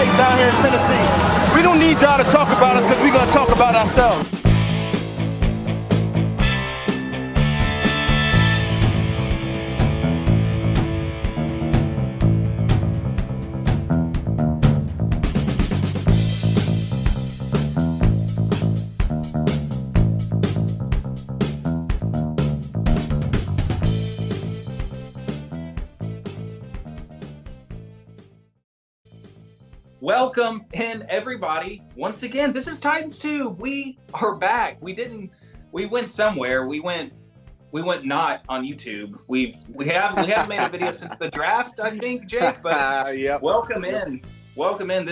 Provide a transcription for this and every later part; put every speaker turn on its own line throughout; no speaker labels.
State down here in Tennessee. We don't need y'all to talk about us because we're going to talk about ourselves.
Welcome in, everybody. Once again, this is Titans Tube. We are back. We went somewhere. We went not on YouTube. We haven't made a video since the draft, I think, Jake. But
yep.
Welcome in.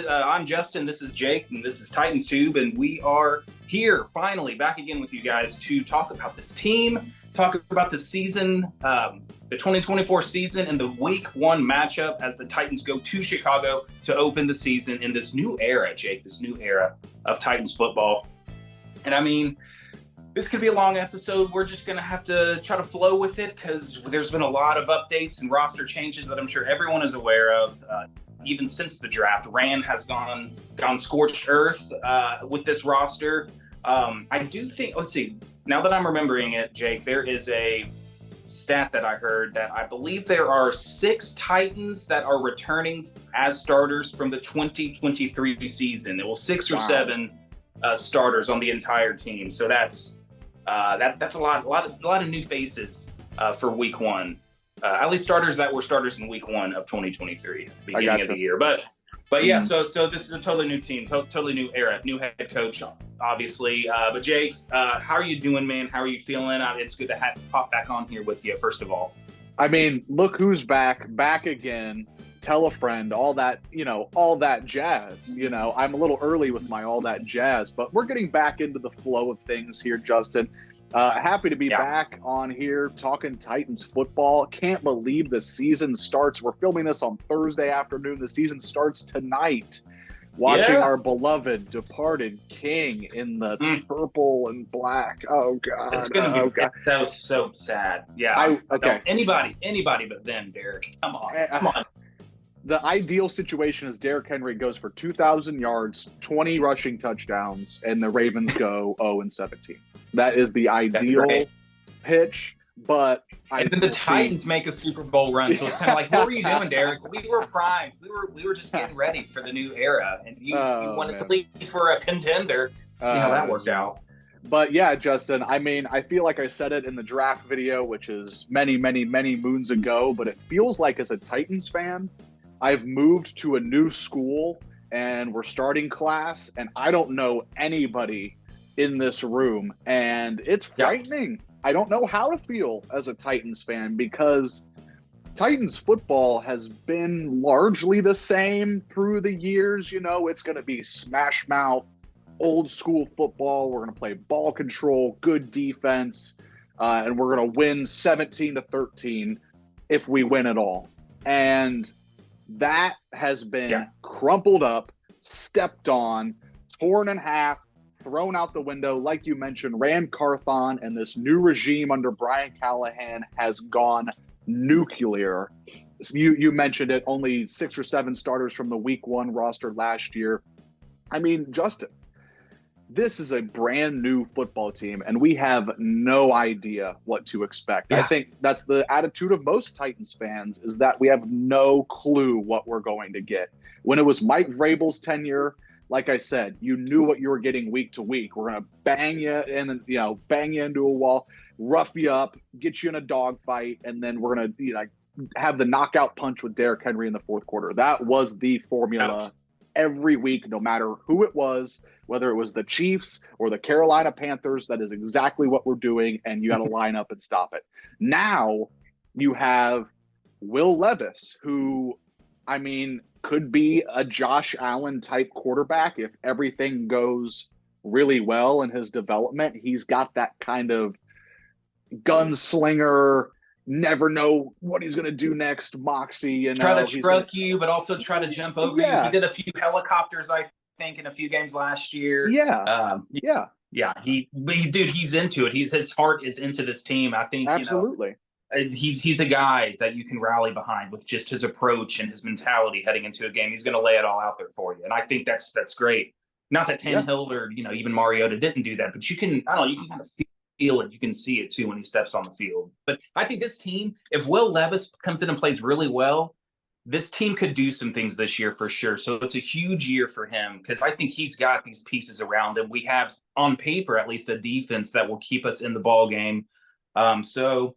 I'm Justin. This is Jake, and this is Titans Tube, and we are here finally back again with you guys to talk about this team, talk about the season, the 2024 season, and the Week 1 matchup as the Titans go to Chicago to open the season in this new era, Jake, this new era of Titans football. And I mean, this could be a long episode. We're just going to have to try to flow with it because there's been a lot of updates and roster changes that I'm sure everyone is aware of. Even since the draft, Rand has gone scorched earth with this roster. I do think, let's see, now that I'm remembering it, Jake, there is a stat that I heard that I believe there are 6 Titans that are returning as starters from the 2023 season. It will 6 or 7 starters on the entire team. So that's a lot of new faces for Week 1. At least starters that were starters in Week 1 of 2023, beginning of the year. But yeah, so this is a totally new team, totally new era, new head coach, obviously. But Jake, how are you doing, man? How are you feeling? It's good to pop back on here with you, first of all.
I mean, look who's back again. Tell a friend, all that jazz. I'm a little early with my all that jazz, but we're getting back into the flow of things here, Justin. Happy to be back on here talking Titans football. Can't believe the season starts. We're filming this on Thursday afternoon. The season starts tonight. Watching our beloved departed king in the purple and black. Oh God!
It's gonna be so sad. Yeah. Anybody but them, Derek. Come on.
The ideal situation is Derrick Henry goes for 2,000 yards, 20 rushing touchdowns, and the Ravens go 0-17. That is the ideal pitch, but
and then the Titans make a Super Bowl run, so it's kind of like, what were you doing, Derek? We were primed. We were just getting ready for the new era, and you wanted to leave for a contender. See how that worked out.
But yeah, Justin, I mean, I feel like I said it in the draft video, which is many, many, many moons ago, but it feels like as a Titans fan, I've moved to a new school and we're starting class and I don't know anybody in this room and it's frightening. Yep. I don't know how to feel as a Titans fan because Titans football has been largely the same through the years. It's going to be smash mouth, old school football. We're going to play ball control, good defense, and we're going to win 17-13 if we win at all. And that has been crumpled up, stepped on, torn in half, thrown out the window. Like you mentioned, Rand Carthon and this new regime under Brian Callahan has gone nuclear. You mentioned it, only 6 or 7 starters from the Week 1 roster last year. I mean, Justin, this is a brand new football team, and we have no idea what to expect. Yeah. I think that's the attitude of most Titans fans, is that we have no clue what we're going to get. When it was Mike Vrabel's tenure, like I said, you knew what you were getting week to week. We're going to bang you into a wall, rough you up, get you in a dogfight, and then we're going to have the knockout punch with Derrick Henry in the fourth quarter. That was the formula every week, no matter who it was, whether it was the Chiefs or the Carolina Panthers. That is exactly what we're doing, and you got to line up and stop it. Now you have Will Levis, who, I mean, could be a Josh Allen type quarterback if everything goes really well in his development. He's got that kind of gunslinger, never know what he's going to do next moxie.
Try to stroke you, but also try to jump over you. He did a few helicopters, I think, in a few games last year.
Yeah.
He's into it. His heart is into this team. I think
absolutely.
He's a guy that you can rally behind with just his approach and his mentality heading into a game. He's going to lay it all out there for you, and I think that's great. Not that Tannehill or even Mariota didn't do that, but you can you can kind of feel it. You can see it too when he steps on the field. But I think this team, if Will Levis comes in and plays really well, this team could do some things this year for sure. So it's a huge year for him because I think he's got these pieces around him. We have on paper at least a defense that will keep us in the ball game. So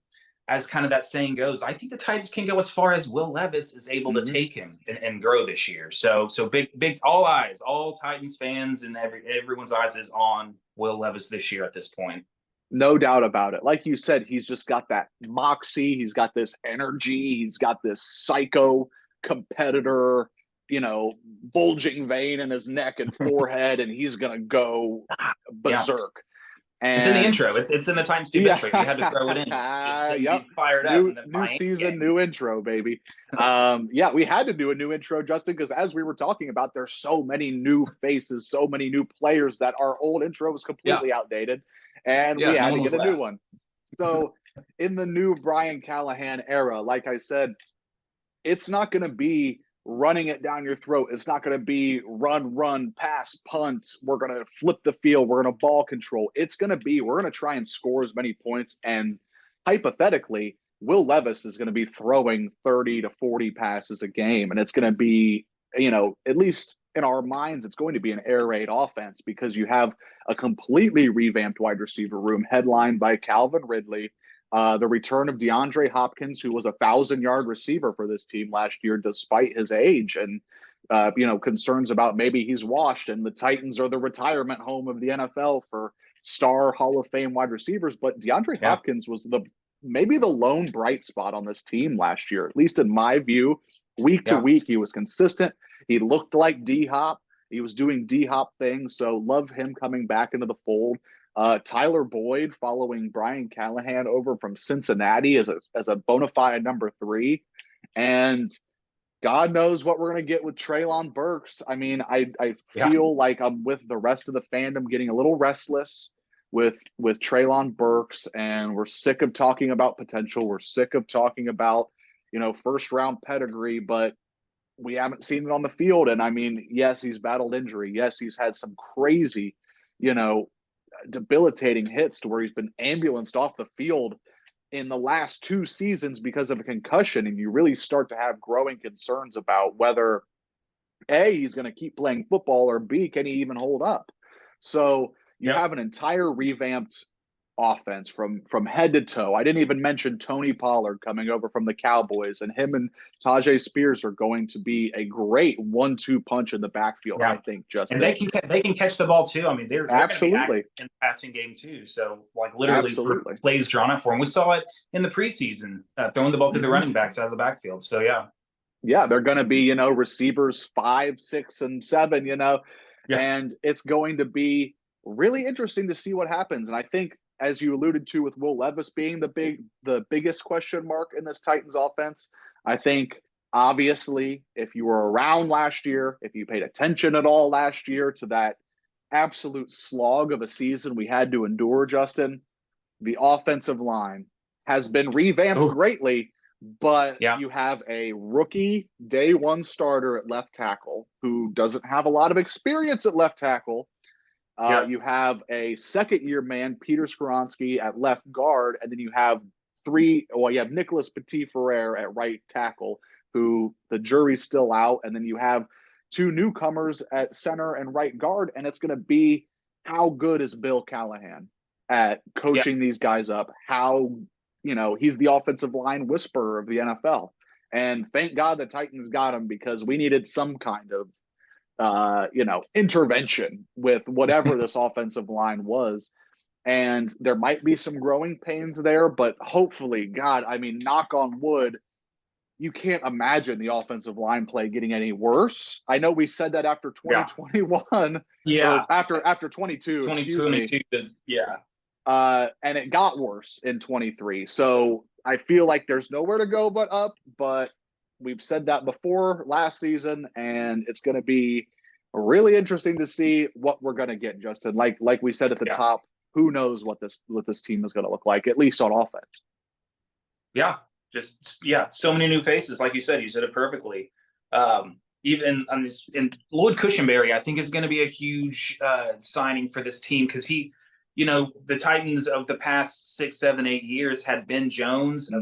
as kind of that saying goes, I think the Titans can go as far as Will Levis is able to take him and grow this year. So big, all eyes, all Titans fans and everyone's eyes is on Will Levis this year at this point.
No doubt about it. Like you said, he's just got that moxie. He's got this energy. He's got this psycho competitor, bulging vein in his neck and forehead, and he's going to go berserk. And
it's in the intro. It's in the Titans Tube intro. You had to throw it in just to be fired up.
New season, new intro, baby. We had to do a new intro, Justin, because as we were talking about, there's so many new faces, so many new players that our old intro was completely outdated, and we had to get a new one. So in the new Brian Callahan era, like I said, it's not going to be running it down your throat. It's not going to be run, pass, punt. We're going to flip the field. We're going to ball control. It's going to be, we're going to try and score as many points. And hypothetically, Will Levis is going to be throwing 30 to 40 passes a game. And it's going to be, at least in our minds, it's going to be an air raid offense because you have a completely revamped wide receiver room headlined by Calvin Ridley. The return of DeAndre Hopkins, who was a 1,000-yard receiver for this team last year, despite his age and, concerns about maybe he's washed and the Titans are the retirement home of the NFL for star Hall of Fame wide receivers. But DeAndre Hopkins was maybe the lone bright spot on this team last year, at least in my view. Week to week, he was consistent. He looked like D-Hop. He was doing D-Hop things. So love him coming back into the fold. Tyler Boyd following Brian Callahan over from Cincinnati as a bona fide number 3. And God knows what we're going to get with Treylon Burks. I mean, I feel like I'm with the rest of the fandom getting a little restless with Treylon Burks, and we're sick of talking about potential. We're sick of talking about, first round pedigree, but we haven't seen it on the field. And I mean, yes, he's battled injury. Yes, he's had some crazy, debilitating hits to where he's been ambulanced off the field in the last 2 seasons because of a concussion. And you really start to have growing concerns about whether A, he's going to keep playing football, or B, can he even hold up? So you have an entire revamped offense from head to toe. I didn't even mention Tony Pollard coming over from the Cowboys, and him and Tajay Spears are going to be a great 1-2 punch in the backfield. I think, Justin.
And they can catch the ball too. I mean, they're
absolutely
in the passing game too. So literally for plays drawn up for them. We saw it in the preseason, throwing the ball to the running backs out of the backfield. So
they're going to be receivers 5, 6, and 7. And it's going to be really interesting to see what happens. And I think, as you alluded to, with Will Levis being the biggest question mark in this Titans offense, I think obviously if you were around last year, if you paid attention at all last year to that absolute slog of a season we had to endure, Justin, the offensive line has been revamped greatly, but you have a rookie day 1 starter at left tackle who doesn't have a lot of experience at left tackle. You have a second-year man, Peter Skoronski, at left guard, and then you have Nicholas Petit-Ferrer at right tackle, who the jury's still out, and then you have 2 newcomers at center and right guard, and it's going to be, how good is Bill Callahan at coaching these guys up? How, he's the offensive line whisperer of the NFL, and thank God the Titans got him, because we needed some kind of intervention with whatever this offensive line was. And there might be some growing pains there, but hopefully, God, I mean, knock on wood, you can't imagine the offensive line play getting any worse. I know we said that after 2021. After 22.
2022.
And it got worse in 23. So I feel like there's nowhere to go but up, but we've said that before last season, and it's going to be really interesting to see what we're going to get, Justin. Like we said at the top, who knows what this team is going to look like, at least on offense.
Yeah, so many new faces, like you said it perfectly. Even and Lloyd Cushenberry, I think, is going to be a huge signing for this team because the Titans of the past 6, 7, 8 years had Ben Jones.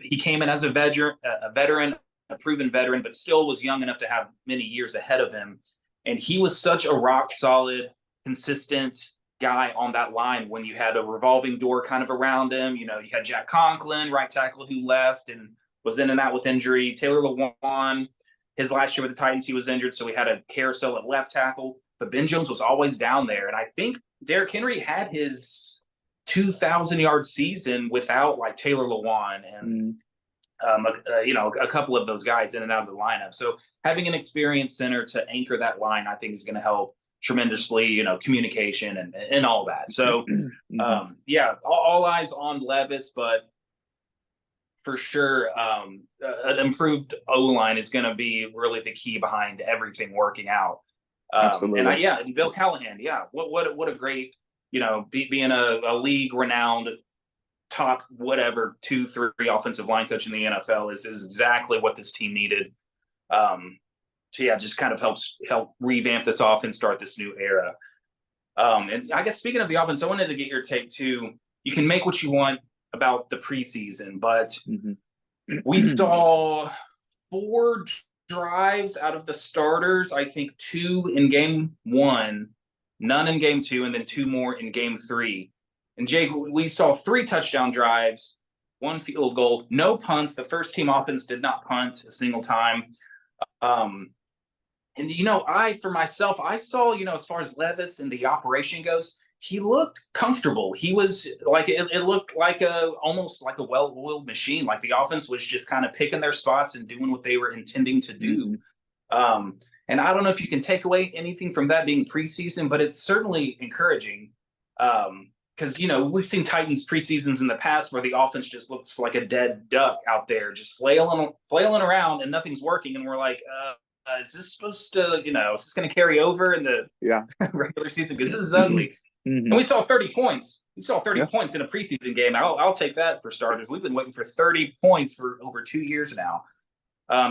He came in as a veteran, a proven veteran, but still was young enough to have many years ahead of him. And he was such a rock solid, consistent guy on that line when you had a revolving door kind of around him. You had Jack Conklin, right tackle, who left and was in and out with injury. Taylor Lewan, his last year with the Titans, he was injured, so we had a carousel at left tackle. But Ben Jones was always down there. And I think Derrick Henry had his 2,000-yard season without like Taylor Lewan and a couple of those guys in and out of the lineup. So having an experienced center to anchor that line, I think, is going to help tremendously, communication and all that. So, all eyes on Levis, but for sure, an improved O-line is going to be really the key behind everything working out.
Absolutely.
And Bill Callahan, what a great, being a league-renowned top 2, 3 offensive line coach in the NFL is exactly what this team needed. Just kind of help revamp this offense, start this new era. And I guess speaking of the offense, I wanted to get your take too. You can make what you want about the preseason, but we saw 4 drives out of the starters. I think 2 in game 1, none in game 2, and then 2 more in game 3. And Jake, we saw 3 touchdown drives, 1 field goal, no punts. The first team offense did not punt a single time. For myself, I saw, as far as Levis and the operation goes, he looked comfortable. He was like, it looked like almost like a well-oiled machine. Like the offense was just kind of picking their spots and doing what they were intending to do. And I don't know if you can take away anything from that being preseason, but it's certainly encouraging. Because, we've seen Titans preseasons in the past where the offense just looks like a dead duck out there, just flailing around and nothing's working. And we're like, is this supposed to, is this going to carry over in the regular season? Because this is ugly. And we saw 30 points. We saw 30 points in a preseason game. I'll take that for starters. We've been waiting for 30 points for over 2 years now.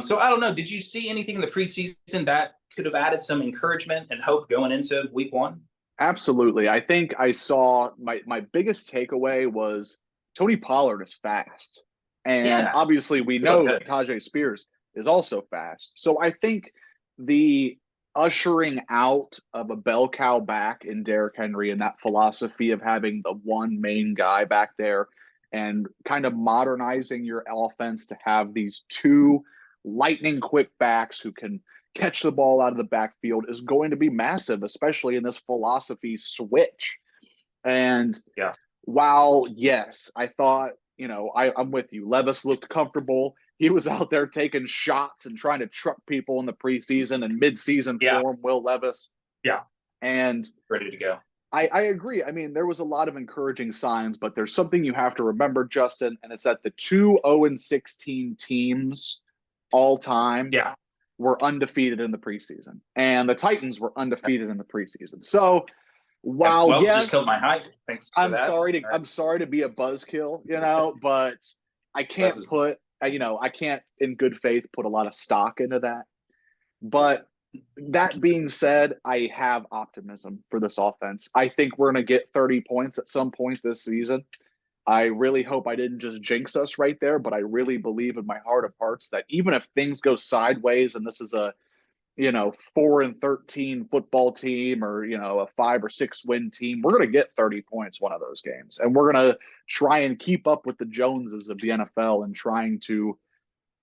So I don't know. Did you see anything in the preseason that could have added some encouragement and hope going into week 1?
Absolutely. I think I saw my biggest takeaway was Tony Pollard is fast. And obviously we know that Tajay Spears is also fast. So I think the ushering out of a bell cow back in Derrick Henry and that philosophy of having the one main guy back there and kind of modernizing your offense to have these 2 lightning quick backs who can catch the ball out of the backfield is going to be massive, especially in this philosophy switch. And while, yes, I thought, I'm with you. Levis looked comfortable. He was out there taking shots and trying to truck people in the preseason and midseason form, Will Levis.
Yeah.
And
ready to go.
I agree. I mean, there was a lot of encouraging signs, but there's something you have to remember, Justin, and it's that the 2 0-16 teams all time were undefeated in the preseason. And the Titans were undefeated in the preseason. So while
just killed my hype. Thanks.
I'm sorry to be a buzzkill, but I can't I can't in good faith put a lot of stock into that. But that being said, I have optimism for this offense. I think we're going to get 30 points at some point this season. I really hope I didn't just jinx us right there, but I really believe in my heart of hearts that even if things go sideways and this is a 4-13 football team or, a 5 or 6 win team, we're going to get 30 points one of those games. And we're going to try and keep up with the Joneses of the NFL and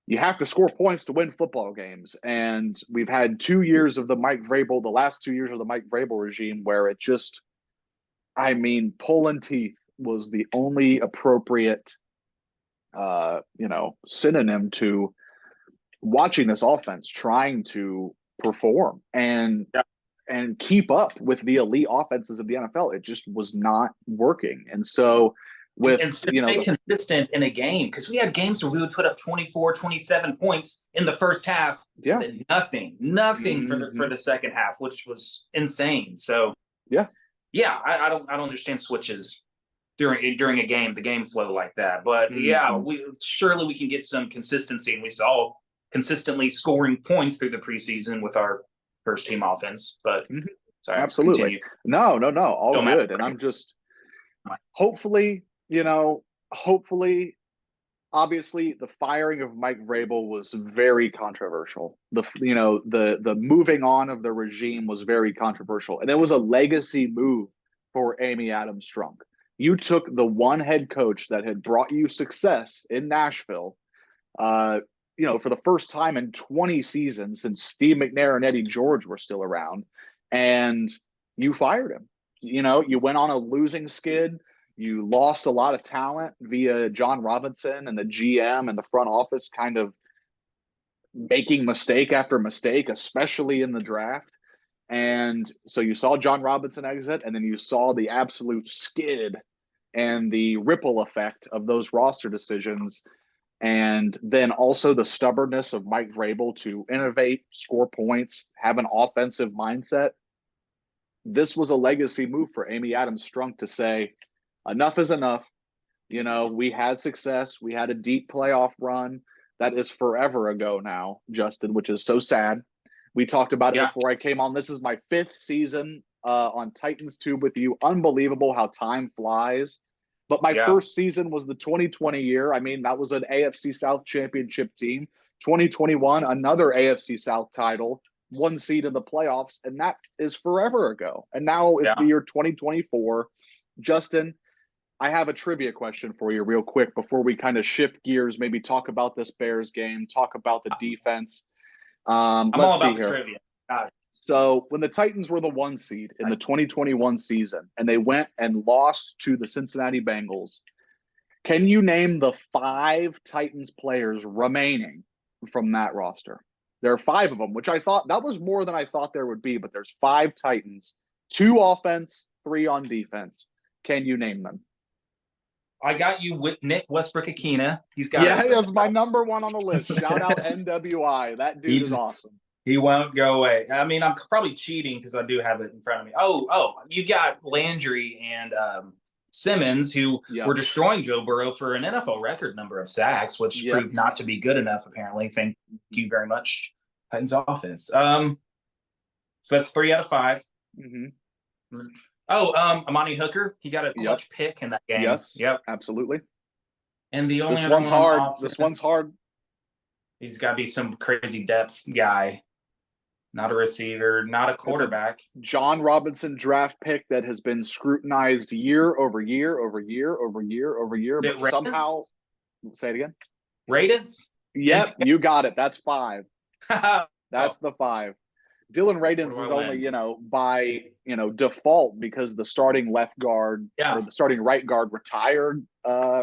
you have to score points to win football games. And we've had 2 years of the last 2 years of the Mike Vrabel regime where it just, pulling teeth was the only appropriate, synonym to watching this offense trying to perform and keep up with the elite offenses of the NFL. It just was not working. And so
stay consistent in a game, because we had games where we would put up 24, 27 points in the first half. And nothing for the second half, which was insane. So I don't understand switches. during a game, the game flow like that. But yeah, we can get some consistency, and we saw consistently scoring points through the preseason with our first team offense. But sorry,
absolutely, no, all
Don't
good.
matter.
And I'm just hopefully, obviously the firing of Mike Vrabel was very controversial. The moving on of the regime was very controversial, and it was a legacy move for Amy Adams Strunk. You took the one head coach that had brought you success in Nashville, for the first time in 20 seasons since Steve McNair and Eddie George were still around, and you fired him. You went on a losing skid. You lost a lot of talent via John Robinson and the GM and the front office kind of making mistake after mistake, especially in the draft. And so you saw John Robinson exit, and then you saw the absolute skid and the ripple effect of those roster decisions. And then also the stubbornness of Mike Vrabel to innovate, score points, have an offensive mindset. This was a legacy move for Amy Adams Strunk to say, enough is enough. We had success. We had a deep playoff run. That is forever ago now, Justin, which is so sad. We talked about it before I came on. This is my 5th season on Titans Tube with you. Unbelievable how time flies. But my first season was the 2020 year. I mean, that was an AFC South championship team. 2021, another AFC South title, 1 seed in the playoffs, and that is forever ago. And now it's the year 2024. Justin, I have a trivia question for you real quick before we kind of shift gears, maybe talk about this Bears game, talk about the defense.
I'm all about the trivia. Got it.
So when the Titans were the 1 seed in the 2021 season and they went and lost to the Cincinnati Bengals, can you name the 5 Titans players remaining from that roster? There are 5 of them, which I thought that was more than I thought there would be, but there's 5 Titans, 2 offense, 3 on defense. Can you name them?
I got you with Nick Westbrook-Akina. He's got
that's my number 1 on the list. Shout out NWI. That dude is awesome.
He won't go away. I mean, I'm probably cheating because I do have it in front of me. Oh, you got Landry and Simmons, who were destroying Joe Burrow for an NFL record number of sacks, which proved not to be good enough, apparently. Thank you very much, Titans offense. So that's 3 out of 5. Amani Hooker, he got a clutch pick in that game.
Yes, absolutely.
And the only
this one's hard. This one's hard.
He's got to be some crazy depth guy, not a receiver, not a quarterback.
John Robinson draft pick that has been scrutinized year over year over year over year over year, but somehow, say it again.
Radens?
Yep, you got it. That's 5. That's the 5. Dylan Radens is only, by, default because the starting left guard or the starting right guard retired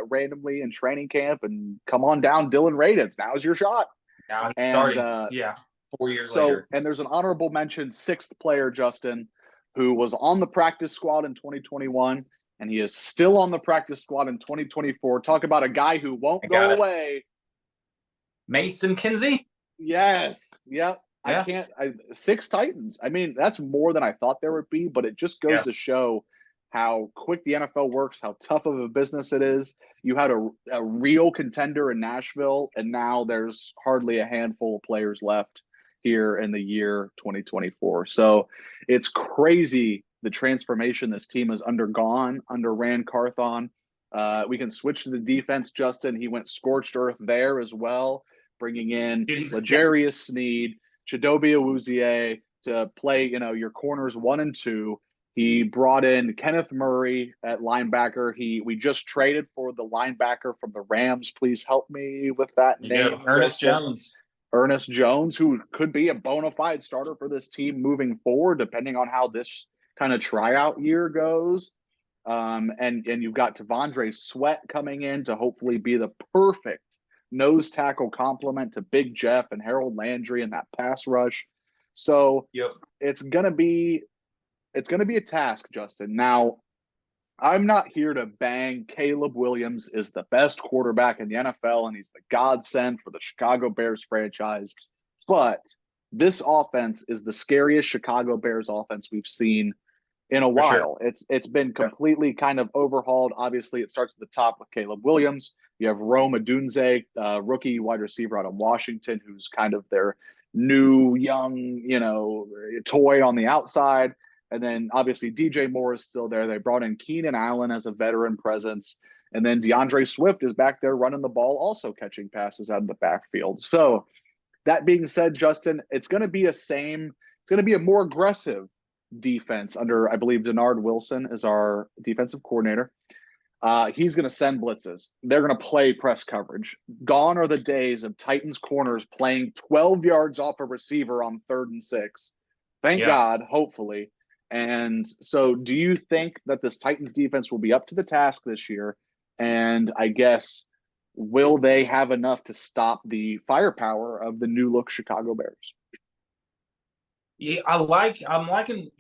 randomly in training camp, and come on down, Dylan Radens. Now's your shot.
Now he's starting. 4 years later.
And there's an honorable mention, 6th player, Justin, who was on the practice squad in 2021, and he is still on the practice squad in 2024. Talk about a guy who won't go away.
Mason Kinsey?
Yes. Yep. Yeah. 6 Titans. I mean, that's more than I thought there would be, but it just goes to show how quick the NFL works, how tough of a business it is. You had a real contender in Nashville, and now there's hardly a handful of players left here in the year 2024. So it's crazy the transformation this team has undergone under Rand Carthon. We can switch to the defense, Justin. He went scorched earth there as well, bringing in L'Jarius Sneed, Chidobe Awuzie to play, your corners 1 and 2. He brought in Kenneth Murray at linebacker. We just traded for the linebacker from the Rams. Please help me with that name.
Ernest Jones.
Ernest Jones, who could be a bona fide starter for this team moving forward, depending on how this kind of tryout year goes. And you've got T'Vondre Sweat coming in to hopefully be the perfect nose tackle complement to Big Jeff and Harold Landry in that pass rush. So it's gonna be a task, Justin. Now, I'm not here to bang Caleb Williams is the best quarterback in the NFL and he's the godsend for the Chicago Bears franchise. But this offense is the scariest Chicago Bears offense we've seen in a
For sure.
while. It's been completely kind of overhauled. Obviously, it starts at the top with Caleb Williams. You have Rome Odunze, rookie wide receiver out of Washington, who's kind of their new young, toy on the outside. And then obviously DJ Moore is still there. They brought in Keenan Allen as a veteran presence. And then DeAndre Swift is back there running the ball, also catching passes out of the backfield. So that being said, Justin, it's going to be a more aggressive defense under, I believe, Denard Wilson is our defensive coordinator. He's going to send blitzes. They're going to play press coverage. Gone are the days of Titans corners playing 12 yards off a receiver on 3rd and 6. Thank God, hopefully. And so do you think that this Titans defense will be up to the task this year? And I guess, will they have enough to stop the firepower of the new look Chicago Bears?
Yeah, I'm liking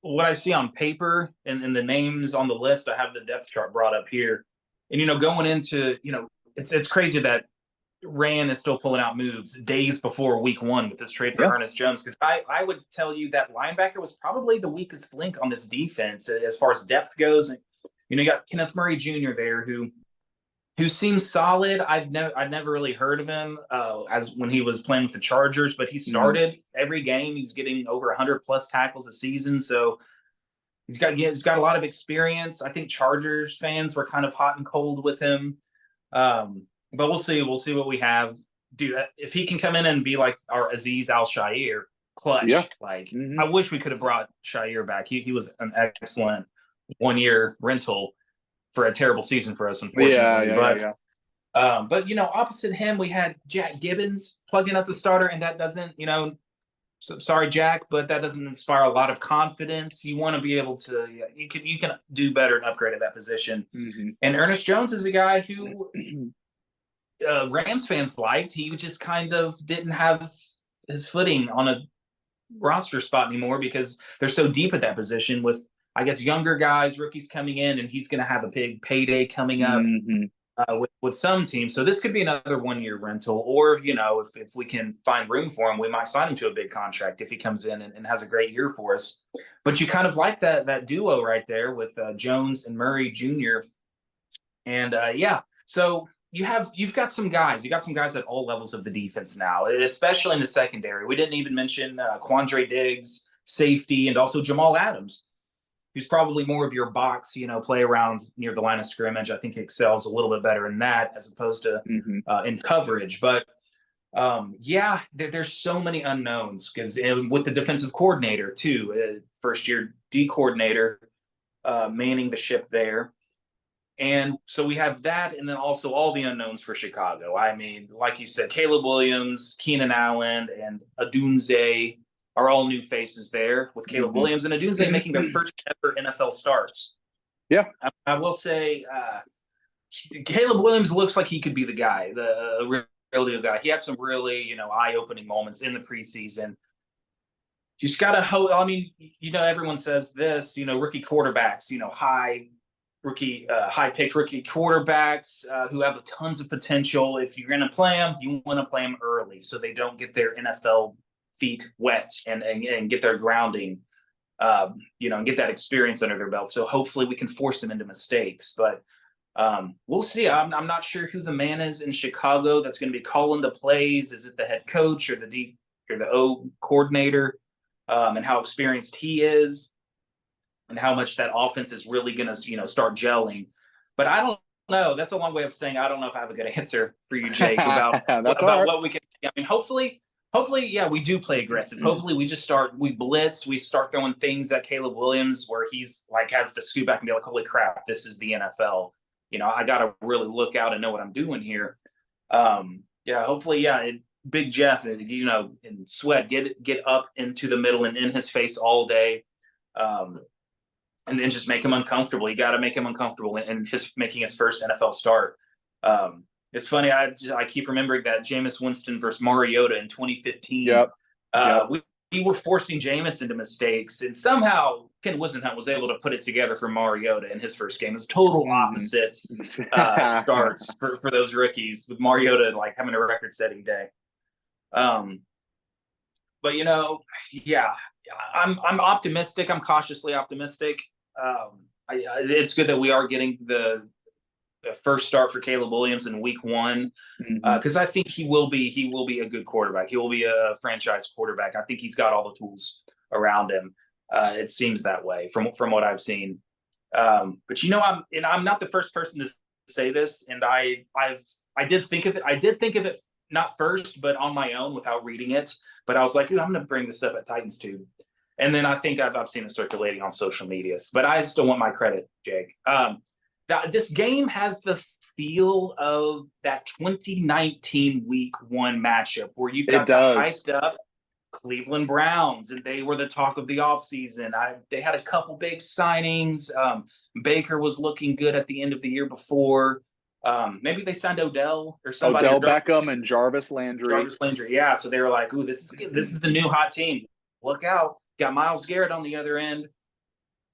what I see on paper and the names on the list. I have the depth chart brought up here. And, going into, it's crazy that Rand is still pulling out moves days before week 1 with this trade for Ernest Jones. Because I would tell you that linebacker was probably the weakest link on this defense as far as depth goes. And, you got Kenneth Murray Jr. there who seems solid. I'd never really heard of him as when he was playing with the Chargers, but he started every game. He's getting over 100 plus tackles a season. So he's got a lot of experience. I think Chargers fans were kind of hot and cold with him. But we'll see. We'll see what we have. Dude, if he can come in and be like our Azeez Al-Shaair, clutch.
Yeah.
I wish we could have brought Shaair back. He was an excellent 1-year rental for a terrible season for us, unfortunately. But opposite him, we had Jack Gibbons plugged in as the starter, and that doesn't, sorry, Jack, but that doesn't inspire a lot of confidence. You want to be able to, you can do better and upgrade at that position. And Ernest Jones is a guy who Rams fans liked. He just kind of didn't have his footing on a roster spot anymore because they're so deep at that position with, I guess, younger guys, rookies coming in, and he's going to have a big payday coming up with some teams. So this could be another 1-year rental, or, if we can find room for him, we might sign him to a big contract if he comes in and has a great year for us. But you kind of like that duo right there with Jones and Murray Jr. And so you've got some guys. You got some guys at all levels of the defense now, especially in the secondary. We didn't even mention Quandre Diggs, safety, and also Jamal Adams, who's probably more of your box, play around near the line of scrimmage. I think he excels a little bit better in that as opposed to in coverage. But there's so many unknowns because with the defensive coordinator too, first-year D coordinator manning the ship there. And so we have that, and then also all the unknowns for Chicago. I mean, like you said, Caleb Williams, Keenan Allen, and Odunze are all new faces there, with Caleb Williams and Odunze making their first ever NFL starts.
Yeah.
I will say Caleb Williams looks like he could be the guy, the real deal guy. He had some really, eye-opening moments in the preseason. You just got to hope. I mean, everyone says this, rookie quarterbacks, high-picked rookie quarterbacks who have tons of potential. If you're going to play them, you want to play them early so they don't get their NFL feet wet and get their grounding, and get that experience under their belt. So hopefully we can force them into mistakes. But we'll see. I'm not sure who the man is in Chicago that's going to be calling the plays. Is it the head coach or the D or the O coordinator, and how experienced he is, and how much that offense is really going to, start gelling. But I don't know. That's a long way of saying I don't know if I have a good answer for you, Jake, about what we can see. I mean, hopefully, we do play aggressive. Hopefully we blitz, we start throwing things at Caleb Williams where he's has to scoot back and be like, holy crap, this is the NFL. I got to really look out and know what I'm doing here. Hopefully, Big Jeff, and Sweat get up into the middle and in his face all day. And then just make him uncomfortable. You got to make him uncomfortable in making his first NFL start. It's funny. I keep remembering that Jameis Winston versus Mariota in 2015. We were forcing Jameis into mistakes, and somehow Ken Wisenhunt was able to put it together for Mariota in his first game. It's total opposite starts for those rookies, with Mariota having a record-setting day. But I'm optimistic. I'm cautiously optimistic. It's good that we are getting the first start for Caleb Williams in week 1, because I think he will be a good quarterback. He will be a franchise quarterback. I think he's got all the tools around him. It seems that way from what I've seen. But I'm not the first person to say this, and I did think of it. I did think of it not first, but on my own without reading it. But I was like, I'm going to bring this up at Titans Tube. And then I think I've seen it circulating on social media. But I still want my credit, Jake. This game has the feel of that 2019 week 1 matchup where you've got the hyped up Cleveland Browns, and they were the talk of the offseason. They had a couple big signings. Baker was looking good at the end of the year before. Maybe they signed Odell or somebody.
Odell Beckham and Jarvis Landry.
Yeah. So they were like, "Ooh, this is the new hot team. Look out! Got Myles Garrett on the other end."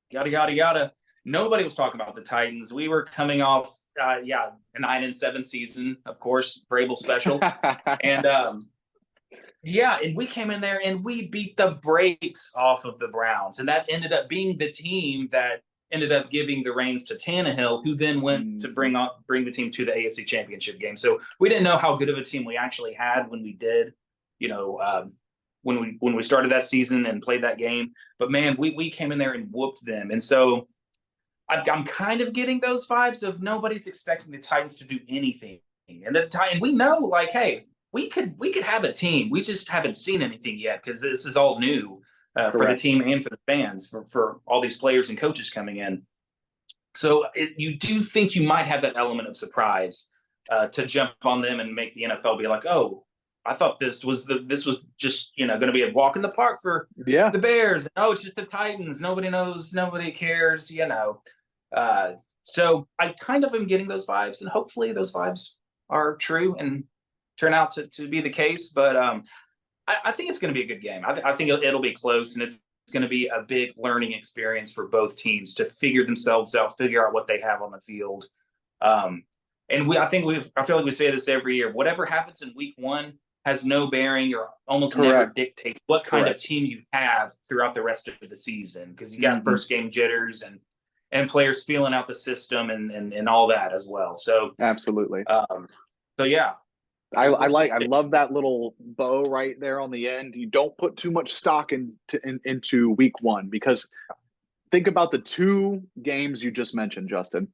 Yada yada yada. Nobody was talking about the Titans. We were coming off, a 9-7 season, of course, Vrabel special, and and we came in there and we beat the brakes off of the Browns, and that ended up being the team that ended up giving the reins to Tannehill, who then went to bring the team to the AFC Championship game. So we didn't know how good of a team we actually had when we did, when we started that season and played that game. But man, we came in there and whooped them, and so I'm kind of getting those vibes of nobody's expecting the Titans to do anything, and we know, like, hey, we could have a team. We just haven't seen anything yet because this is all new for the team and for the fans, for all these players and coaches coming in. So you do think you might have that element of surprise to jump on them and make the NFL be like, oh, I thought this was just going to be a walk in the park for the Bears. Oh, it's just the Titans. Nobody knows. Nobody cares. So I kind of am getting those vibes, and hopefully those vibes are true and turn out to be the case. But I think it's going to be a good game. I think it'll be close, and it's going to be a big learning experience for both teams to figure themselves out, figure out what they have on the field. And I feel like we say this every year. Whatever happens in week 1 has no bearing or almost never dictates what kind of team you have throughout the rest of the season, because you got first game jitters and players feeling out the system and all that as well. So
absolutely.
So yeah.
I love that little bow right there on the end. You don't put too much stock into week 1, because think about the 2 games you just mentioned, Justin.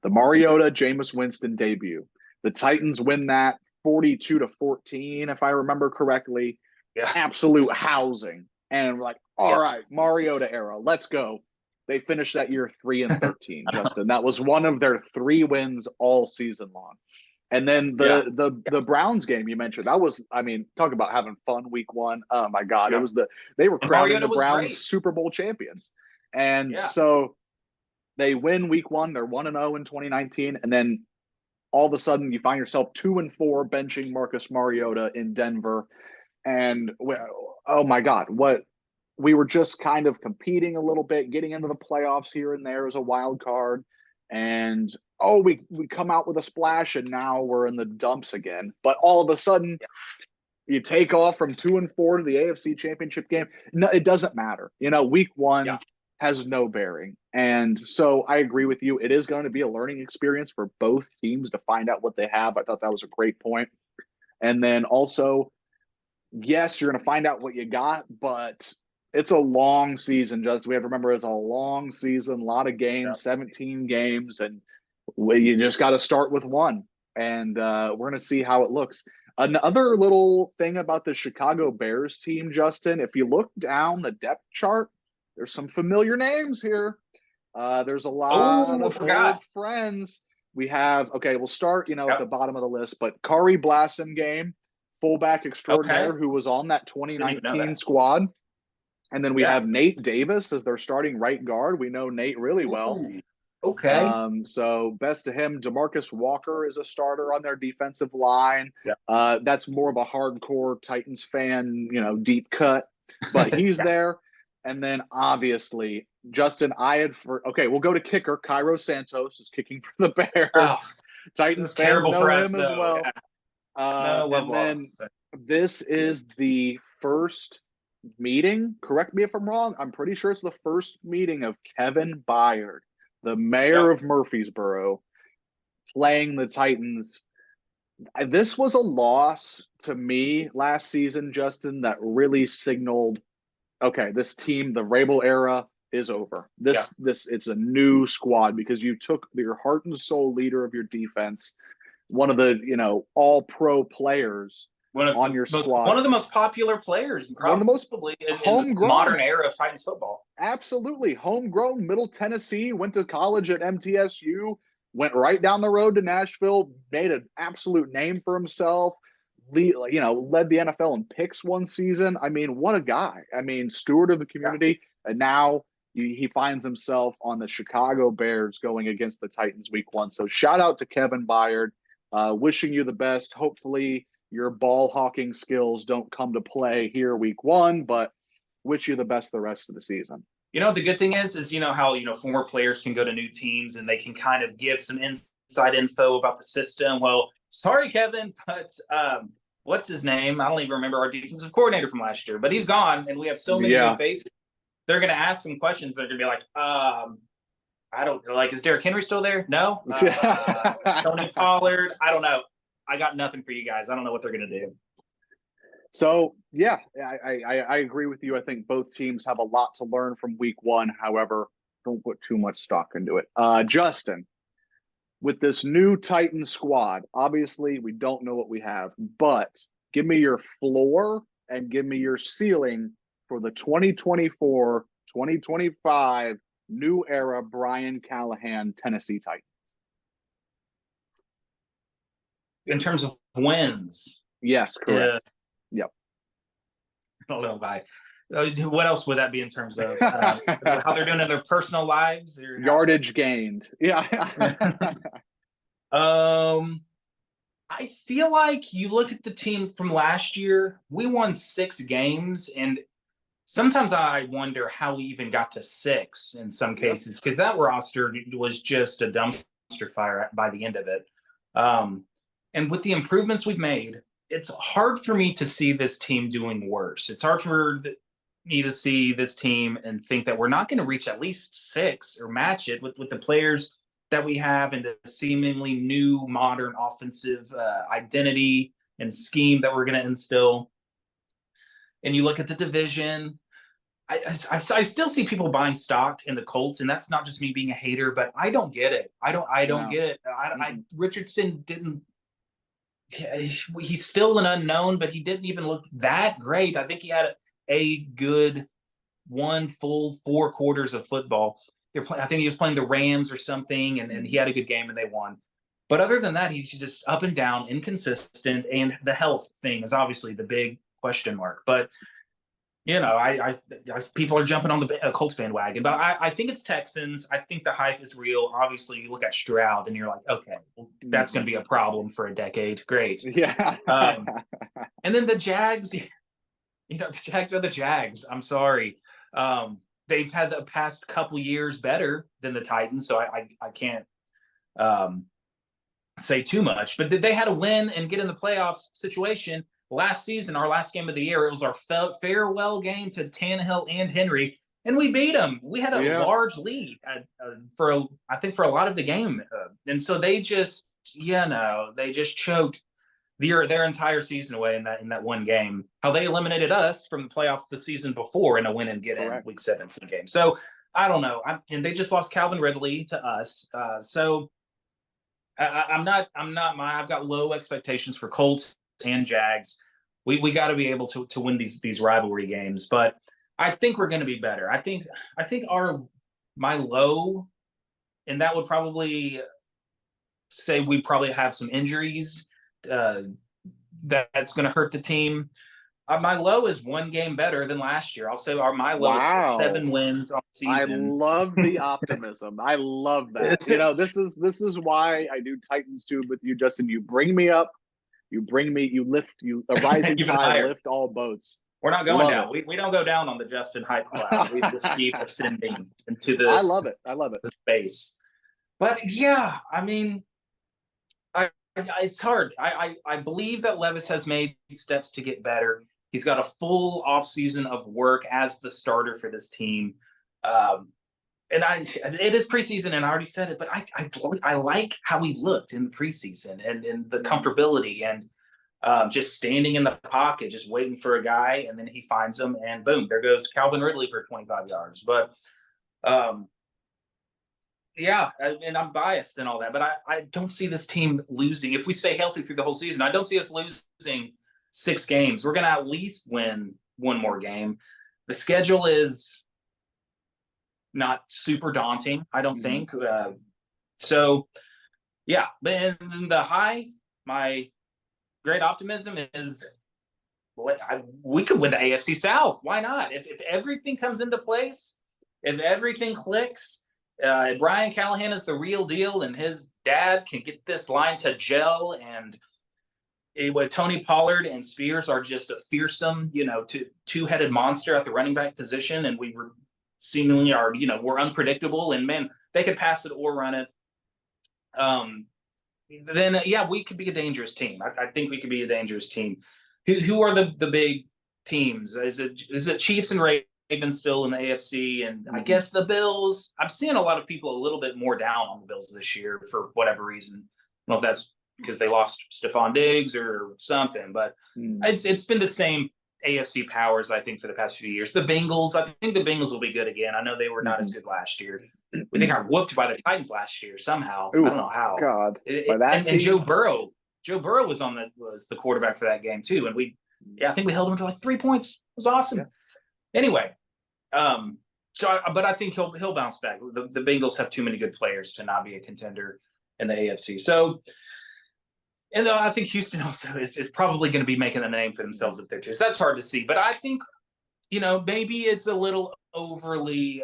The Mariota, Jameis Winston debut. The Titans win that 42-14, if I remember correctly. Yeah. Absolute housing. And we're like, all right, Mariota era, let's go. They finished that year 3-13, Justin. That was one of their 3 wins all season long. And then the Browns game you mentioned, that was, talk about having fun week 1. Oh my God. It was they were crowning the Browns Super Bowl champions. And so they win week 1, they're 1-0 in 2019. And then all of a sudden you find yourself 2-4 benching Marcus Mariota in Denver. And oh my God, we were just kind of competing a little bit, getting into the playoffs here and there as a wild card. And we come out with a splash, and now we're in the dumps again. But all of a sudden, you take off from 2-4 to the AFC Championship game. No, it doesn't matter. Week 1 has no bearing. And so I agree with you. It is going to be a learning experience for both teams to find out what they have. I thought that was a great point. And then also, yes, you're going to find out what you got, but it's a long season, Justin. We have to remember it's a long season, a lot of games, 17 games, and you just got to start with 1. And we're going to see how it looks. Another little thing about the Chicago Bears team, Justin, if you look down the depth chart, there's some familiar names here. There's a lot of old friends. We have, we'll start, at the bottom of the list, but Kari Blasingame, fullback extraordinaire, who was on that 2019 squad. And then we have Nate Davis as their starting right guard. We know Nate really well. So best to him. DeMarcus Walker is a starter on their defensive line. That's more of a hardcore Titans fan, deep cut, but he's there. And then obviously, Justin, we'll go to kicker. Cairo Santos is kicking for the Bears. Titans fans know him as well. And then this is the first meeting, correct me if I'm wrong, I'm pretty sure it's the first meeting of Kevin Byard, the mayor
Yep.
of Murfreesboro, playing the Titans. This was a loss to me last season, Justin, that really signaled, okay, this team, the Rabel era is over.
Yeah.
This it's a new squad because you took your heart and soul leader of your defense, one of the, all pro players on your
One
squad,
of the most popular players,
one of the most
probably in the
homegrown,
modern era of Titans football.
absolutely homegrown, Middle Tennessee, went to college at MTSU, went right down the road to Nashville, made an absolute name for himself, led the NFL in picks one season. I mean, what a guy. I mean, steward of the community. And now he finds himself on the Chicago Bears going against the Titans week 1. So shout out to Kevin Byard. Wishing you the best. Hopefully your ball hawking skills don't come to play here week 1, but wish you the best the rest of the season.
The good thing is how, former players can go to new teams and they can kind of give some inside info about the system. Well, sorry, Kevin, but what's his name? I don't even remember our defensive coordinator from last year, but he's gone and we have so many new faces. They're going to ask him questions. They're going to be like, I don't like, is Derrick Henry still there? No. Tony Pollard. I don't know. I got nothing for you guys. I don't know what they're going to do.
So, yeah, I agree with you. I think both teams have a lot to learn from week 1. However, don't put too much stock into it. Justin, with this new Titan squad, obviously we don't know what we have, but give me your floor and give me your ceiling for the 2024-2025 new era Brian Callahan Tennessee Titans.
In terms of wins.
Yes, correct. Yep.
I don't know why. What else would that be in terms of how they're doing in their personal lives? Or
yardage gained. Yeah.
I feel like you look at the team from last year, we won 6 games, and sometimes I wonder how we even got to 6 in some cases, because that roster was just a dumpster fire by the end of it. And with the improvements we've made, it's hard for me to see this team doing worse. It's hard for me to see this team and think that we're not going to reach at least 6 or match it with the players that we have and the seemingly new modern offensive identity and scheme that we're going to instill. And you look at the division, I still see people buying stock in the Colts, and that's not just me being a hater, but I don't get it. I don't get it. Richardson didn't. He's still an unknown, but he didn't even look that great. I think he had a good 1 full 4 quarters of football. I think he was playing the Rams or something, and he had a good game and they won. But other than that, he's just up and down, inconsistent, and the health thing is obviously the big question mark. But people are jumping on the Colts bandwagon, but I think it's Texans. I think the hype is real. Obviously, you look at Stroud and you're like, okay, well, that's going to be a problem for a decade. Great.
Yeah.
And then the Jags, the Jags are the Jags. I'm sorry. They've had the past couple years better than the Titans, so I can't say too much. But they had a win and get in the playoffs situation. Last season, our last game of the year, it was our farewell game to Tannehill and Henry, and we beat them. We had a large lead for a lot of the game, and so they just choked their entire season away in that one game. How they eliminated us from the playoffs the season before in a win and get in week 17 game. So I don't know, and they just lost Calvin Ridley to us. So I've got low expectations for Colts and Jags. We got to be able to win these rivalry games, but I think we're going to be better. I think my low, and that would probably say we probably have some injuries that's going to hurt the team. My low is 1 game better than last year. I'll say my low is 7 wins on the season.
I love the optimism. I love that. This is why I do Titans Tube with you, Justin. You bring me up. You a rising tide lift all boats.
We're not going down. We don't go down on the Justin hype cloud. We just keep ascending into the.
I love it.
The space. But yeah, I mean, it's hard. I believe that Levis has made steps to get better. He's got a full offseason of work as the starter for this team. And it is preseason, and I already said it, but I like how he looked in the preseason and the comfortability and just standing in the pocket, just waiting for a guy, and then he finds him, and boom, there goes Calvin Ridley for 25 yards. But yeah, and I'm biased and all that, but I don't see this team losing. If we stay healthy through the whole season, I don't see us losing 6 games. We're going to at least win one more game. The schedule is not super daunting, I don't think. So, yeah, but in the high, my great optimism is we could win the AFC South. Why not? If everything comes into place, if everything clicks, Brian Callahan is the real deal, and his dad can get this line to gel, and Tony Pollard and Spears are just a fearsome, two-headed monster at the running back position, and we were seemingly we're unpredictable, and man, they could pass it or run it. Then we could be a dangerous team. I think we could be a dangerous team. Who are the big teams? Is it Chiefs and Ravens still in the AFC? And I guess the Bills. I'm seeing a lot of people a little bit more down on the Bills this year for whatever reason. I don't know if that's because they lost Stephon Diggs or something, but it's been the same AFC powers, I think, for the past few years. The Bengals, I think the Bengals will be good again. I know they were not as good last year. They got whooped by the Titans last year somehow.
Ooh,
I don't know how.
God,
and Joe Burrow was the quarterback for that game too, and I think we held him to like 3 points. It was awesome. Yeah. Anyway, but I think he'll bounce back. The Bengals have too many good players to not be a contender in the AFC. So. And I think Houston also is probably going to be making a name for themselves if they're too. So that's hard to see. But I think, maybe it's a little overly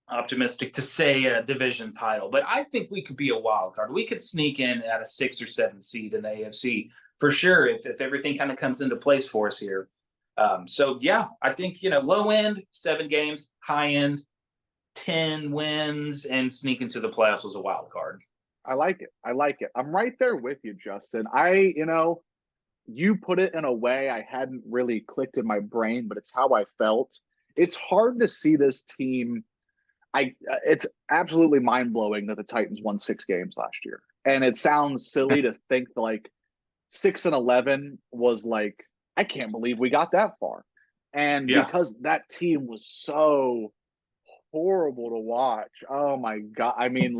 optimistic to say a division title. But I think we could be a wild card. We could sneak in at a 6 or 7 seed in the AFC for sure if everything kind of comes into place for us here. I think, low end, 7 games, high end, 10 wins, and sneak into the playoffs as a wild card.
I like it. I'm right there with you, Justin. You put it in a way I hadn't really clicked in my brain, but it's how I felt. It's hard to see this team. It's absolutely mind-blowing that the Titans won 6 games last year. And it sounds silly to think like 6-11 was like, I can't believe we got that far. And because that team was so horrible to watch. Oh my God. I mean,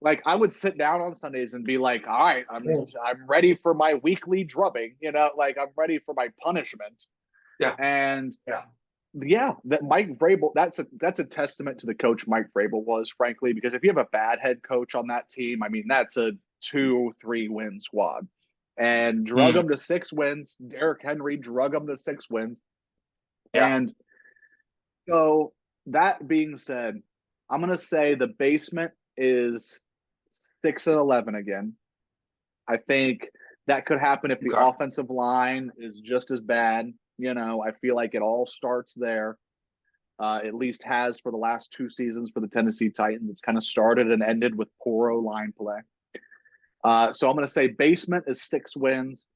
like I would sit down on Sundays and be like, all right, I'm ready for my weekly drubbing, I'm ready for my punishment.
Yeah.
And that Mike Vrabel, that's a testament to the coach Mike Vrabel was, frankly, because if you have a bad head coach on that team, I mean, that's a 2-3 win squad. And drug them to 6 wins. Derrick Henry drug them to 6 wins. Yeah. And so that being said, I'm going to say the basement is 6-11 again. I think that could happen if the offensive line is just as bad. I feel like it all starts there. At least has for the last 2 seasons for the Tennessee Titans. It's kind of started and ended with poor O-line play. So I'm going to say basement is 6 wins.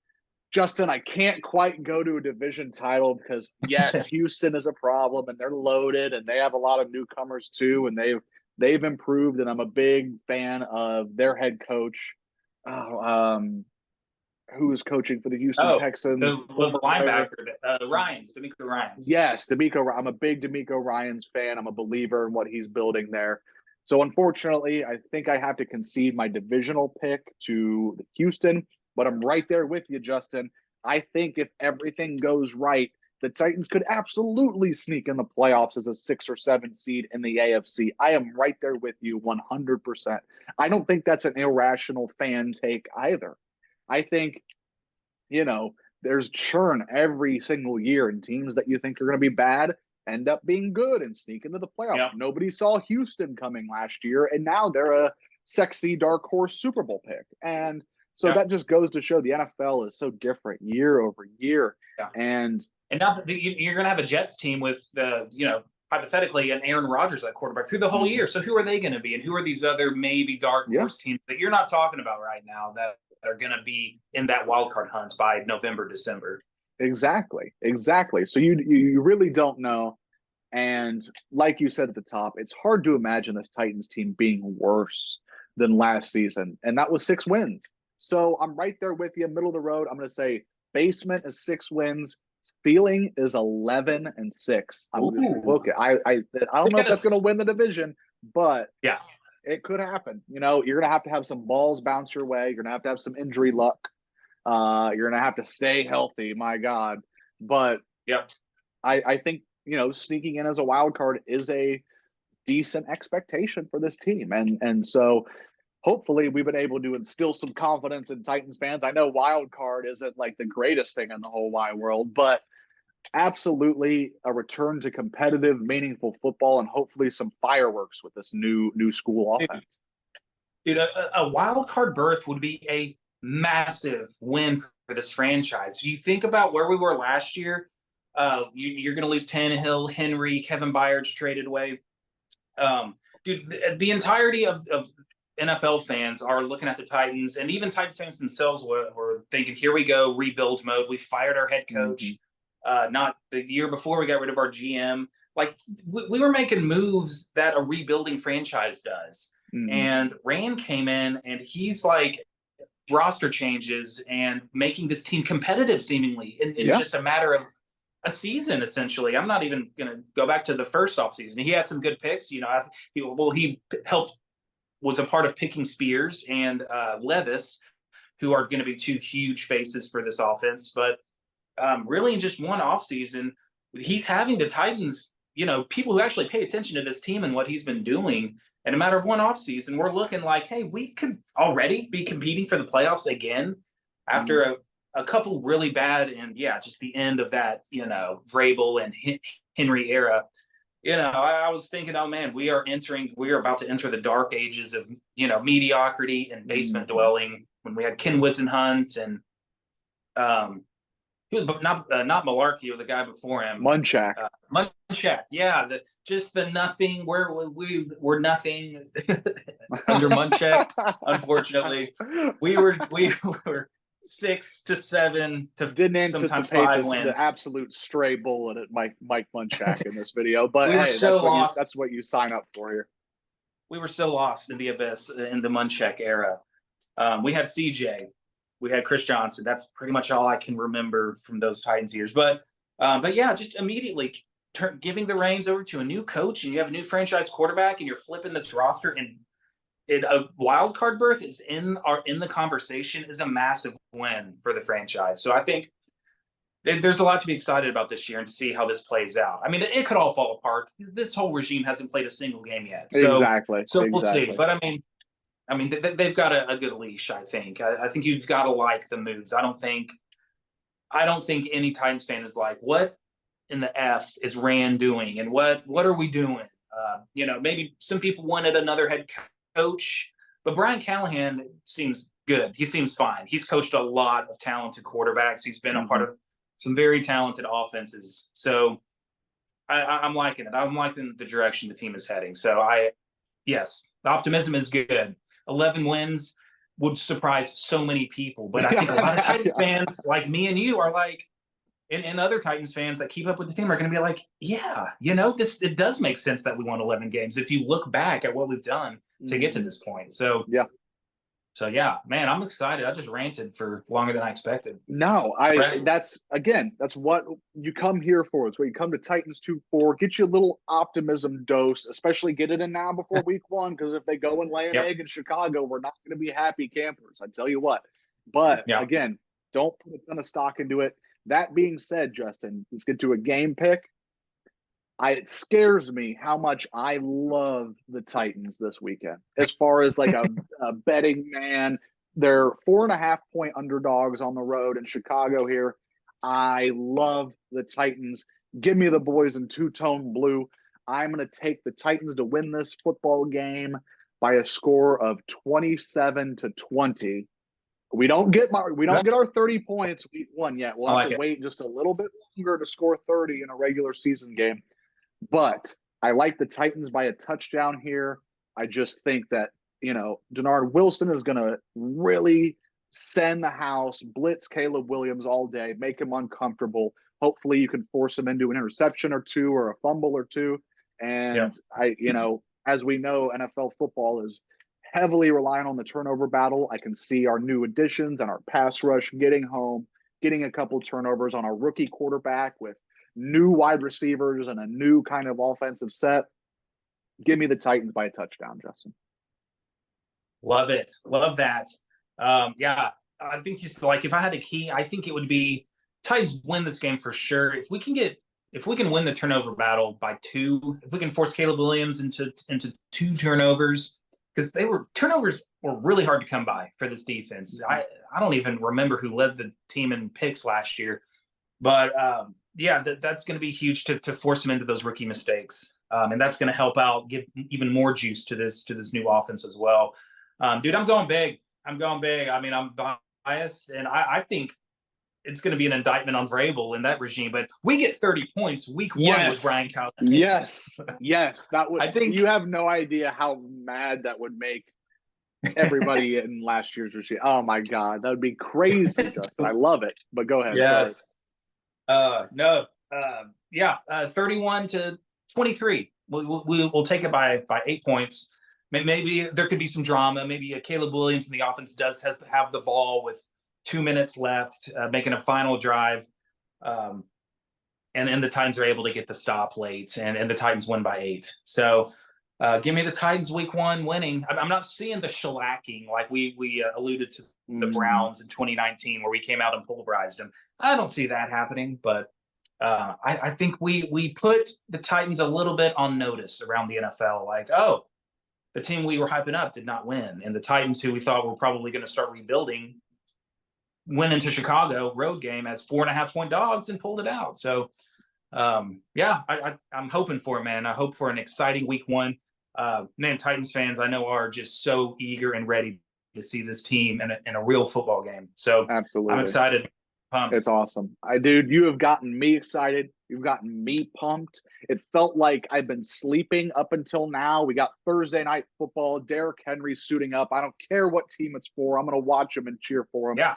Justin, I can't quite go to a division title because, yes, Houston is a problem and they're loaded and they have a lot of newcomers too, and they've improved, and I'm a big fan of their head coach, who is coaching for the Houston Texans.
The linebacker, DeMeco Ryans.
Yes, I'm a big DeMeco Ryans fan. I'm a believer in what he's building there. So unfortunately, I think I have to concede my divisional pick to Houston, but I'm right there with you, Justin. I think if everything goes right, the Titans could absolutely sneak in the playoffs as a 6 or 7 seed in the AFC. I am right there with you 100%. I don't think that's an irrational fan take either. I think, there's churn every single year, and teams that you think are going to be bad end up being good and sneak into the playoffs. Yep. Nobody saw Houston coming last year, and now they're a sexy dark horse Super Bowl pick. And so that just goes to show the NFL is so different year over year.
Yeah.
And
now you're going to have a Jets team with, hypothetically, an Aaron Rodgers at quarterback through the whole year. So who are they going to be? And who are these other maybe dark horse teams that you're not talking about right now that are going to be in that wild card hunt by November, December?
Exactly. Exactly. So you really don't know. And like you said at the top, it's hard to imagine this Titans team being worse than last season. And that was 6 wins. So I'm right there with you, middle of the road. I'm going to say basement is 6 wins. Ceiling is 11-6. I'm going to
Ooh.
book it. I don't know if that's going to win the division, but
Yeah.
it could happen. You're going to have some balls bounce your way. You're going to have some injury luck. You're going to have to stay healthy. My God. But
Yep.
I think, sneaking in as a wild card is a decent expectation for this team. And so hopefully we've been able to instill some confidence in Titans fans. I know wild card isn't like the greatest thing in the whole wide world, but absolutely a return to competitive, meaningful football and hopefully some fireworks with this new school offense.
Dude, a wild card berth would be a massive win for this franchise. You think about where we were last year. You're going to lose Tannehill, Henry, Kevin Byard's traded away. Dude, the entirety of NFL fans are looking at the Titans, and even Titans fans themselves were thinking, here we go, rebuild mode. We fired our head coach. Not the year before, we got rid of our GM. Like, we were making moves that a rebuilding franchise does. And Rand came in, and he's like roster changes and making this team competitive seemingly in just a matter of a season, essentially. I'm not even going to go back to the first offseason. He had some good picks. He helped, was a part of picking Spears and Levis, who are going to be two huge faces for this offense. But really in just one offseason, he's having the Titans, people who actually pay attention to this team and what he's been doing in a matter of one offseason, we're looking like, hey, we could already be competing for the playoffs again after a couple really bad and just the end of that, Vrabel and Henry era. I was thinking, oh man, we are about to enter the dark ages of, mediocrity and basement dwelling when we had Ken Whisenhunt and he was not Malarkey or the guy before him.
Munchak.
Munchak. Yeah. The nothing. We're nothing under Munchak. Unfortunately, we were 6 to 7 to
didn't
sometimes
anticipate
5 wins.
The absolute stray bullet at Mike Munchak in this video, but
hey,
that's what you sign up for here.
We were so lost in the abyss in the Munchak era. We had CJ, we had Chris Johnson. That's pretty much all I can remember from those Titans years. But yeah, just immediately giving the reins over to a new coach, and you have a new franchise quarterback, and you're flipping this roster, and a wild card berth is in the conversation is a massive win for the franchise. So I think there's a lot to be excited about this year and to see how this plays out. I mean, it could all fall apart. This whole regime hasn't played a single game yet. So,
exactly.
So we'll see. But I mean, they've got a good leash. I think. I think you've got to like the moves. I don't think any Titans fan is like, what in the F is Rand doing, and what are we doing? Maybe some people wanted another head coach, but Brian Callahan seems good. He seems fine. He's coached a lot of talented quarterbacks. He's been a part of some very talented offenses. So I'm liking it. I'm liking the direction the team is heading. So yes, the optimism is good. 11 wins would surprise so many people, but I think a lot of Titans fans like me and you are like, and other Titans fans that keep up with the team are going to be like, yeah, it does make sense that we won 11 games if you look back at what we've done to get to this point. So yeah, man, I'm excited. I just ranted for longer than I expected.
No, that's what you come here for. It's what you come to Titans 2-4, get you a little optimism dose, especially get it in now before week 1, because if they go and lay an egg in Chicago, we're not going to be happy campers. I tell you what. But again, don't put a ton of stock into it. That being said, Justin, let's get to a game pick. It scares me how much I love the Titans this weekend. As far as like a betting man, they're 4.5-point underdogs on the road in Chicago here. I love the Titans. Give me the boys in two-tone blue. I'm going to take the Titans to win this football game by a score of 27-20. We don't get our 30 points week 1 yet. We'll have to wait just a little bit longer to score 30 in a regular season game. But I like the Titans by a touchdown here. I just think that, Denard Wilson is going to really send the house, blitz Caleb Williams all day, make him uncomfortable. Hopefully you can force him into an interception or two or a fumble or two. And as we know, NFL football is heavily reliant on the turnover battle. I can see our new additions and our pass rush getting home, getting a couple turnovers on a rookie quarterback with new wide receivers and a new kind of offensive set. Give me the Titans by a touchdown, Justin.
Love it. Love that. Yeah, I think if I had a key, I think it would be Titans win this game for sure. If we can win the turnover battle by 2, if we can force Caleb Williams into 2 turnovers, because turnovers were really hard to come by for this defense. I don't even remember who led the team in picks last year, but that's going to be huge to force them into those rookie mistakes, and that's going to help out, give even more juice to this new offense as well. Dude, I'm going big. I mean, I'm biased, and I think it's going to be an indictment on Vrabel in that regime. But we get 30 points week 1 with Brian Callahan.
Yes. That would. I think you have no idea how mad that would make everybody in last year's regime. Oh my God, that would be crazy, Justin. I love it. But go ahead.
Yes. Sorry. 31-23. We'll take it by 8 points. Maybe there could be some drama. Maybe Caleb Williams in the offense has to have the ball with 2 minutes left, making a final drive. And then the Titans are able to get the stop late, and the Titans win by 8. So give me the Titans week 1 winning. I'm not seeing the shellacking like we alluded to the Browns in 2019 where we came out and pulverized them. I don't see that happening, but I think we put the Titans a little bit on notice around the NFL. Like, oh, the team we were hyping up did not win. And the Titans, who we thought were probably going to start rebuilding, went into Chicago road game as 4.5-point dogs and pulled it out. So, I'm hoping for it, man. I hope for an exciting week 1. Man, Titans fans I know are just so eager and ready to see this team in a real football game. So
absolutely,
I'm excited. Pumped.
It's awesome. Dude, you have gotten me excited. You've gotten me pumped. It felt like I've been sleeping up until now. We got Thursday night football. Derrick Henry suiting up. I don't care what team it's for. I'm going to watch him and cheer for him.
Yeah.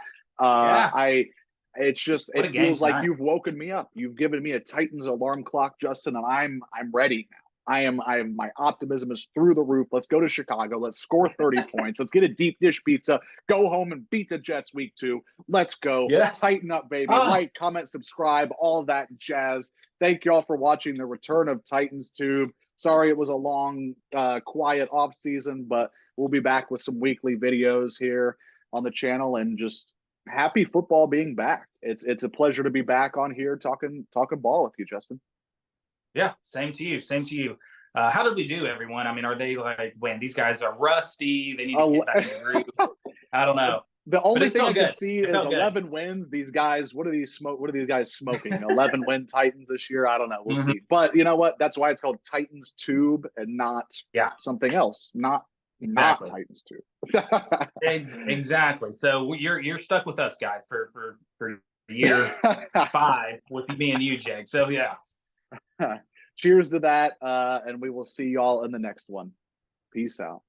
It feels like you've woken me up. You've given me a Titans alarm clock, Justin, and I'm ready now. My optimism is through the roof. Let's go to Chicago. Let's score 30 points. Let's get a deep dish pizza. Go home and beat the Jets week 2. Let's go.
Yes.
Tighten up, baby. Like, comment, subscribe, all that jazz. Thank you all for watching the return of Titans Tube. Sorry it was a long, quiet off season, but we'll be back with some weekly videos here on the channel, and just happy football being back. It's a pleasure to be back on here talking ball with you, Justin.
Yeah, same to you. How did we do, everyone? I mean, are they like, when these guys are rusty? They need to get back in the groove. I don't know.
The only thing I can see is 11 wins. These guys, what are these guys smoking? 11 win Titans this year? I don't know. We'll see. But you know what? That's why it's called Titans Tube and not something else. Not Titans Tube.
Exactly. So you're stuck with us guys for year 5 with me and you, Jake. So yeah.
Cheers to that, and we will see y'all in the next one. Peace out.